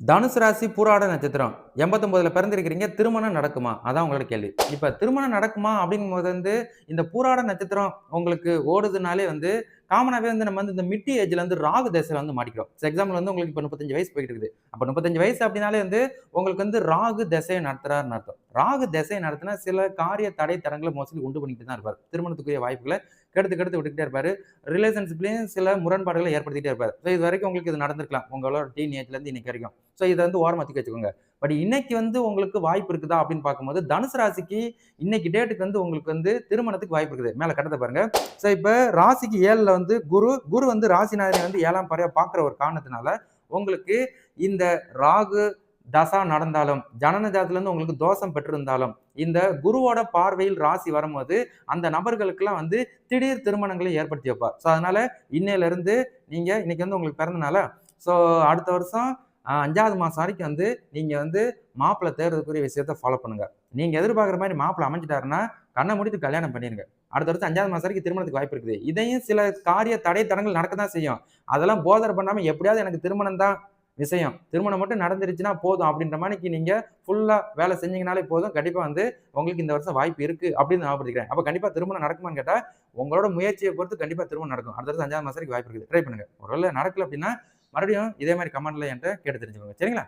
தனுசு ராசி பூராட நட்சத்திரம் 89ல பிறந்திருக்கிறீங்க. திருமணம் நடக்குமா? அதான் உங்களோட கேள்வி. இப்ப திருமணம் நடக்குமா அப்படிங்கும்போது இந்த பூராட நட்சத்திரம் உங்களுக்கு ஓடுதுனாலே காமனாவே நம்ம இந்த மிட் ஏஜ்ல ராகு திசையில மாட்டிக்கிறோம். எக்ஸாம்பிள் உங்களுக்கு இப்ப 35 வயசு போயிட்டு இருக்குது. அப்ப 35 வயசு அப்படின்னாலே உங்களுக்கு ராகு திசையை நடத்துறாருன்னு அர்த்தம். ராகு திசையை நடத்தினா சில காரிய தடை தடங்களை மோஸ்ட்லி உண்டு பண்ணிட்டு தான் இருப்பார். திருமணத்துக்குரிய வாய்ப்புகளை கெடுத்து விட்டுக்கிட்டே இருப்பாரு. ரிலேஷன்ஷிப்லயும் சில முரண்பாடுகளை ஏற்படுத்திட்டே இருப்பாரு. ஸோ இது வரைக்கும் உங்களுக்கு இது நடந்திருக்கலாம். உங்களோட டீன் ஏஜ்ல இருந்து இன்னைக்கு வரைக்கும். ஸோ இதை ஓரமா தூக்கி வச்சுக்கோங்க. பட் இன்னைக்கு உங்களுக்கு வாய்ப்பு இருக்குதா அப்படின்னு பார்க்கும்போது தனுசு ராசிக்கு இன்னைக்கு டேட்டுக்கு உங்களுக்கு திருமணத்துக்கு வாய்ப்பு இருக்குது. மேல கட்டத்தை பாருங்க. ஸோ இப்ப ராசிக்கு 7ல குரு ராசிநாதனை 7ஆம் பார்வையா பார்க்கிற ஒரு காரணத்தினால உங்களுக்கு இந்த ராகு தசா நடந்தாலும் ஜனன ஜாதத்துல இருந்து உங்களுக்கு தோஷம் பெற்றிருந்தாலும் இந்த குருவோட பார்வையில் ராசி வரும்போது அந்த நபர்களுக்கெல்லாம் திடீர் திருமணங்களை ஏற்படுத்தி வைப்பார். ஸோ அதனால இன்னையில இருந்து நீங்க இன்னைக்கு உங்களுக்கு பிறந்தனால ஸோ அடுத்த வருஷம் 5வது மாசம் வரைக்கும் நீங்க மாப்பிள்ளை தேர்றதுக்குரிய விஷயத்த ஃபாலோ பண்ணுங்க. நீங்க எதிர்பார்க்குற மாதிரி மாப்பிள்ளை அமைஞ்சிட்டாருன்னா கண்ணை முடித்து கல்யாணம் பண்ணிருங்க. அடுத்த வருஷம் 5வது மாசம் வரைக்கும் திருமணத்துக்கு வாய்ப்பு இருக்குது. இதையும் சில காரிய தடை தடங்கள் நடக்க தான் செய்யும். அதெல்லாம் போதனை பண்ணாம எப்படியாவது எனக்கு திருமணம் தான் விஷயம், திருமணம் மட்டும் நடந்துருச்சுன்னா போதும் அப்படின்ற மாதிரி நீங்க ஃபுல்லா வேலை செஞ்சீங்கனாலே போதும். கண்டிப்பா உங்களுக்கு இந்த வருஷம் வாய்ப்பு இருக்கு அப்படின்னு ஞாபகப்படுத்திக்கிறேன். அப்ப கண்டிப்பா திருமணம் நடக்குமான்னு கேட்டா உங்களோட முயற்சியை பொறுத்து கண்டிப்பா திருமணம் நடக்கும். அடுத்த வருஷம் 5வது மாசம் வரைக்கும் வாய்ப்பு இருக்குது. ட்ரை பண்ணுங்க. ஒருவேளை நடக்கல அப்படின்னா மறுபடியும் இதே மாதிரி கமெண்ட்ல என்கிட்ட கேட்டு தெரிஞ்சுக்கோங்க. சரிங்களா?